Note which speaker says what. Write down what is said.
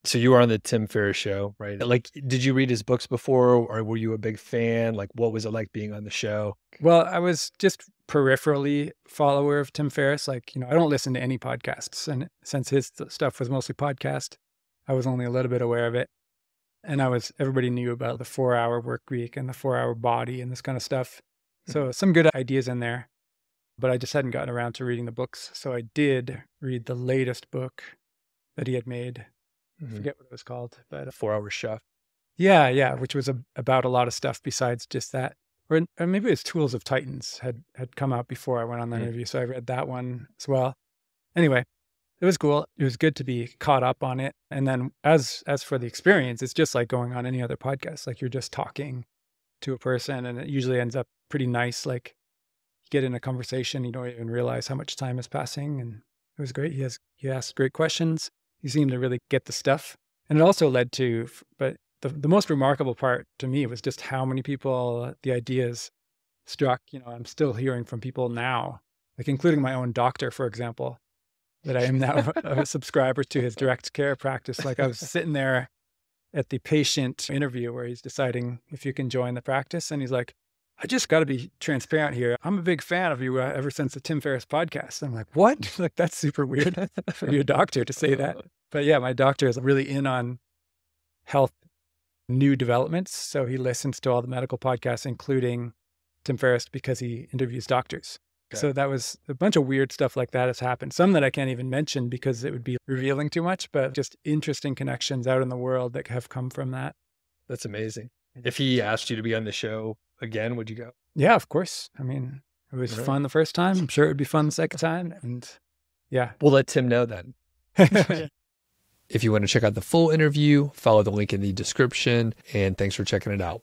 Speaker 1: So you were on the Tim Ferriss show, right? Like, did you read his books before or were you a big fan? Like, what was it like being on the show?
Speaker 2: Well, I was just peripherally follower of Tim Ferriss. Like, I don't listen to any podcasts. And since his stuff was mostly podcast, I was only a little bit aware of it. And everybody knew about the 4-hour work week and the 4-hour body and this kind of stuff. So some good ideas in there, but I just hadn't gotten around to reading the books. So I did read the latest book that he had made. I forget what it was called, but
Speaker 1: 4-Hour Chef.
Speaker 2: yeah, which was about a lot of stuff besides just that. Or maybe it's Tools of Titans had come out before I went on the interview. So I read that one as well. Anyway, it was cool. It was good to be caught up on it. And then as for the experience, it's just like going on any other podcast. Like you're just talking to a person and it usually ends up pretty nice. Like you get in a conversation, you don't even realize how much time is passing. And it was great. He asked great questions. He seemed to really get the stuff. And it also led to, but the most remarkable part to me was just how many people the ideas struck. I'm still hearing from people now, like including my own doctor, for example, that I am now a subscriber to his direct care practice. Like I was sitting there at the patient interview where he's deciding if you can join the practice. And he's like, I just got to be transparent here. I'm a big fan of you ever since the Tim Ferriss podcast. I'm like, what? Like, that's super weird for your doctor to say that. But yeah, my doctor is really in on health new developments. So he listens to all the medical podcasts, including Tim Ferriss, because he interviews doctors. Okay. So that was a bunch of weird stuff like that has happened. Some that I can't even mention because it would be revealing too much, but just interesting connections out in the world that have come from that.
Speaker 1: That's amazing. If he asked you to be on the show again, would you go?
Speaker 2: Yeah, of course. I mean, it was fun the first time. I'm sure it would be fun the second time. And yeah.
Speaker 1: We'll let Tim know then. If you want to check out the full interview, follow the link in the description. And thanks for checking it out.